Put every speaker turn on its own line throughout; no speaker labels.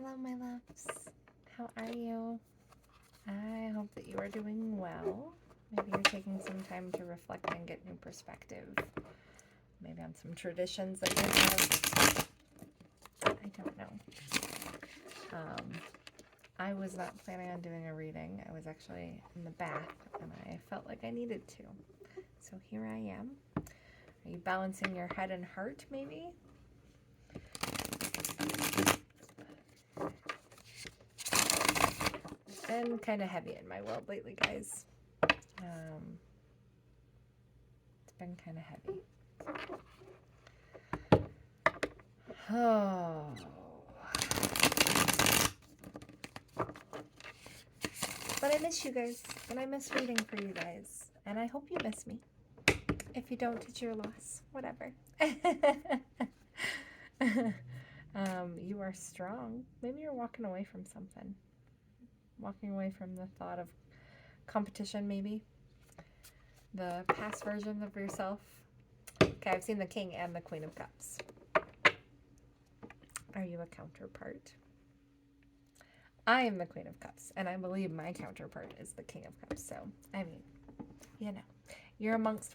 Hello, my loves. How are you? I hope that you are doing well. Maybe you're taking some time to reflect and get new perspective. Maybe on some traditions that you have. I don't know. I was not planning on doing a reading. I was actually in the bath and I felt like I needed to. So here I am. Are you balancing your head and heart, maybe? Been kind of heavy in my world lately, guys. It's been kind of heavy. Oh. But I miss you guys, and I miss reading for you guys, and I hope you miss me. If you don't, it's your loss. Whatever. You are strong. Maybe you're walking away from something. Walking away from the thought of competition, maybe. The past version of yourself. Okay, I've seen the King and the Queen of Cups. Are you a counterpart? I am the Queen of Cups, and I believe my counterpart is the King of Cups. So, I mean, you know, you're amongst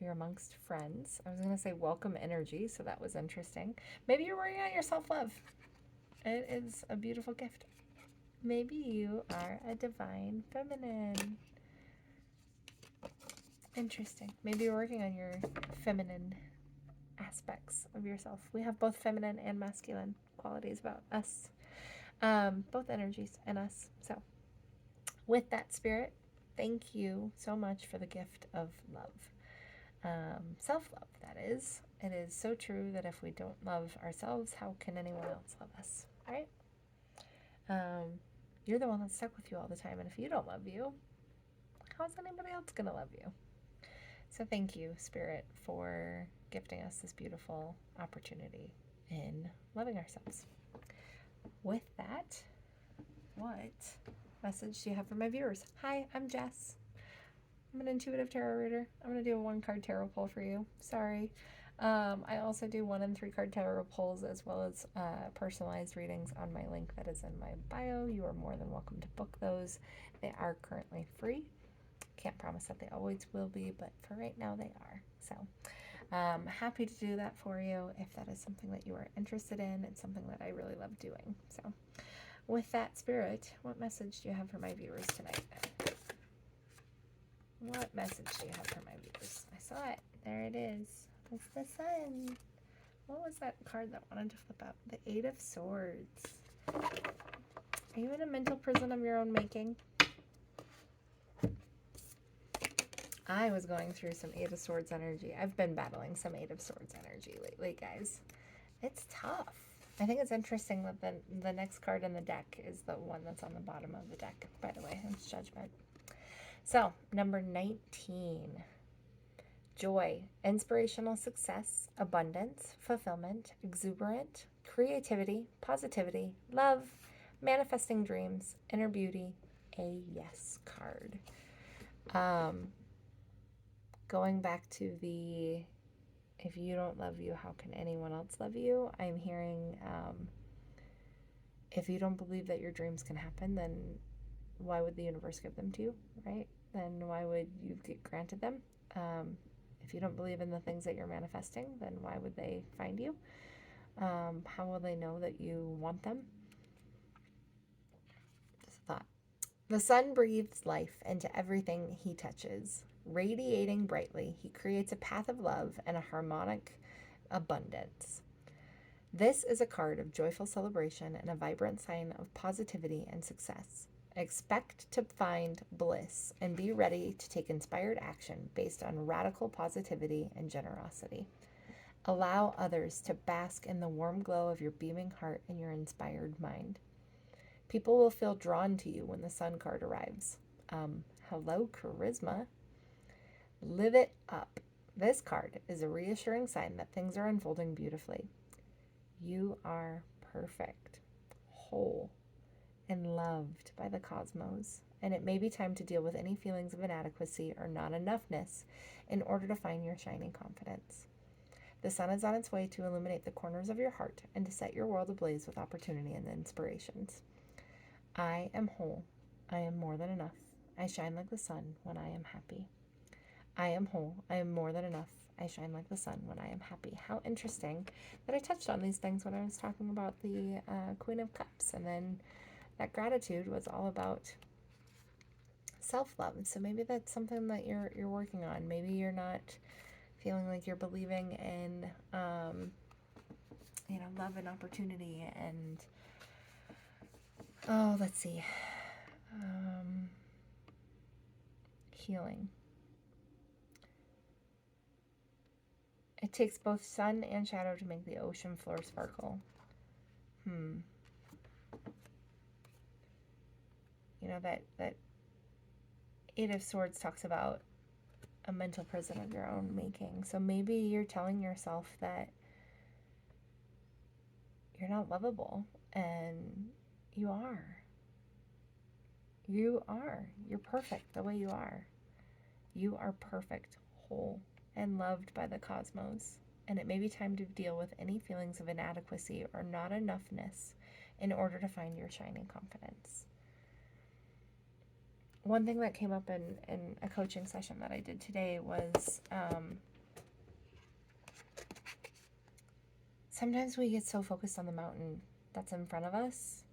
you're amongst friends. I was gonna say welcome energy, so that was interesting. Maybe you're working on your self-love. It is a beautiful gift. Maybe you are a divine feminine. Interesting. Maybe you're working on your feminine aspects of yourself. We have both feminine and masculine qualities about us. Both energies in us. So, with that spirit, thank you so much for the gift of love. Self-love, that is. It is so true that if we don't love ourselves, how can anyone else love us, right? You're the one that's stuck with you all the time, and if you don't love you, how's anybody else gonna love you? So thank you, Spirit, for gifting us this beautiful opportunity in loving ourselves. With that, what message do you have for my viewers? Hi, I'm Jess. I'm an intuitive tarot reader. I'm going to do a 1-card tarot pull for you. Sorry. I also do 1 and 3 card tarot pulls as well as personalized readings on my link that is in my bio. You are more than welcome to book those. They are currently free. Can't promise that they always will be, but for right now they are. So happy to do that for you if that is something that you are interested in. It's something that I really love doing. So with that, Spirit, what message do you have for my viewers tonight? What message do you have for my viewers? I saw it. There it is. It's the Sun. What was that card that wanted to flip out? The 8 of Swords. Are you in a mental prison of your own making? I was going through some 8 of Swords energy. I've been battling some 8 of Swords energy lately, guys. It's tough. I think it's interesting that the next card in the deck is the one that's on the bottom of the deck, by the way. It's Judgment. So, number 19. Joy, inspirational success, abundance, fulfillment, exuberant, creativity, positivity, love, manifesting dreams, inner beauty, a yes card. Going back to the if you don't love you, how can anyone else love you? I'm hearing if you don't believe that your dreams can happen, then why would the universe give them to you, right? Then why would you get granted them? If you don't believe in the things that you're manifesting, then why would they find you? How will they know that you want them? Just a thought. The sun breathes life into everything he touches. Radiating brightly, he creates a path of love and a harmonic abundance. This is a card of joyful celebration and a vibrant sign of positivity and success. Expect to find bliss and be ready to take inspired action based on radical positivity and generosity. Allow others to bask in the warm glow of your beaming heart and your inspired mind. People will feel drawn to you when the Sun card arrives. Hello, charisma. Live it up. This card is a reassuring sign that things are unfolding beautifully. You are perfect, whole, and loved by the cosmos, and it may be time to deal with any feelings of inadequacy or not enoughness in order to find your shining confidence. The sun is on its way to illuminate the corners of your heart and to set your world ablaze with opportunity and inspirations. I am whole. I am more than enough. I shine like the sun when I am happy. I am whole. I am more than enough. I shine like the sun when I am happy. How interesting that I touched on these things when I was talking about the Queen of Cups. And then that gratitude was all about self-love. So maybe that's something that you're working on. Maybe you're not feeling like you're believing in, love and opportunity and, let's see, healing. It takes both sun and shadow to make the ocean floor sparkle. That Eight of Swords talks about a mental prison of your own making. So maybe you're telling yourself that you're not lovable, and you are. You are. You're perfect the way you are. You are perfect, whole, and loved by the cosmos. And it may be time to deal with any feelings of inadequacy or not enoughness in order to find your shining confidence. One thing that came up in a coaching session that I did today was sometimes we get so focused on the mountain that's in front of us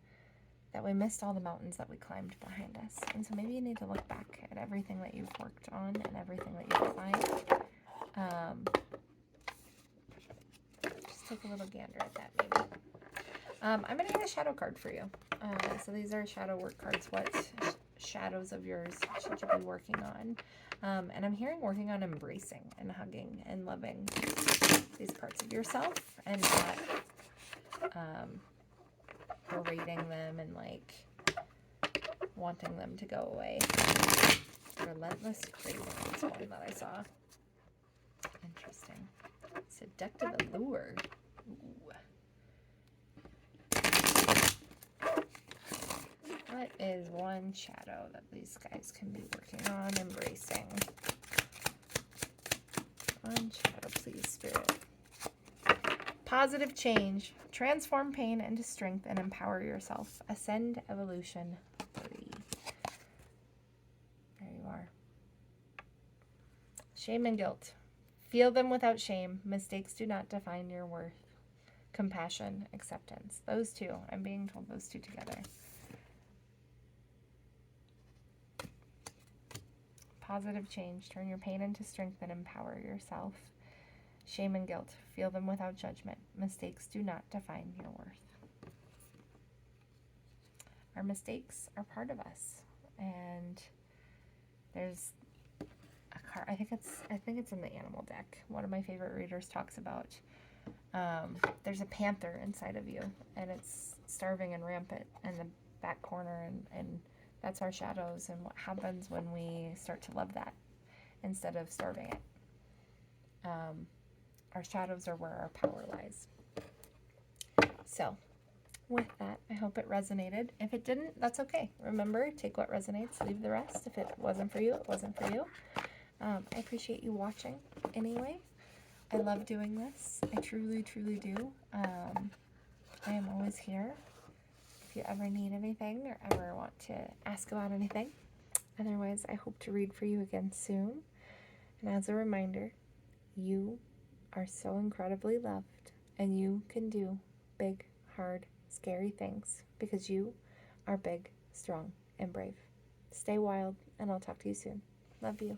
that we missed all the mountains that we climbed behind us. And so maybe you need to look back at everything that you've worked on and everything that you've climbed. Just take a little gander at that, maybe. I'm going to get a shadow card for you. So these are shadow work cards. What shadows of yours should you be working on? And I'm hearing working on embracing and hugging and loving these parts of yourself and not berating them and like wanting them to go away. Relentless craving is one that I saw. Interesting. Seductive allure. Ooh. What is one shadow that these guys can be working on embracing? One shadow, please, Spirit. Positive change. Transform pain into strength and empower yourself. Ascend Evolution 3. There you are. Shame and guilt. Feel them without shame. Mistakes do not define your worth. Compassion, acceptance. Those two. I'm being told those two together. Positive change. Turn your pain into strength and empower yourself. Shame and guilt. Feel them without judgment. Mistakes do not define your worth. Our mistakes are part of us. And there's a card, I think it's in the animal deck. One of my favorite readers talks about there's a panther inside of you, and it's starving and rampant in the back corner, and that's our shadows and what happens when we start to love that instead of starving it. Our shadows are where our power lies. So with that, I hope it resonated. If it didn't, that's okay. Remember, take what resonates, leave the rest. If it wasn't for you, it wasn't for you. I appreciate you watching anyway. I love doing this. I truly, truly do. I am always here if you ever need anything or ever want to ask about anything. Otherwise, I hope to read for you again soon. And as a reminder, you are so incredibly loved, and you can do big, hard, scary things because you are big, strong, and brave. Stay wild, and I'll talk to you soon. Love you.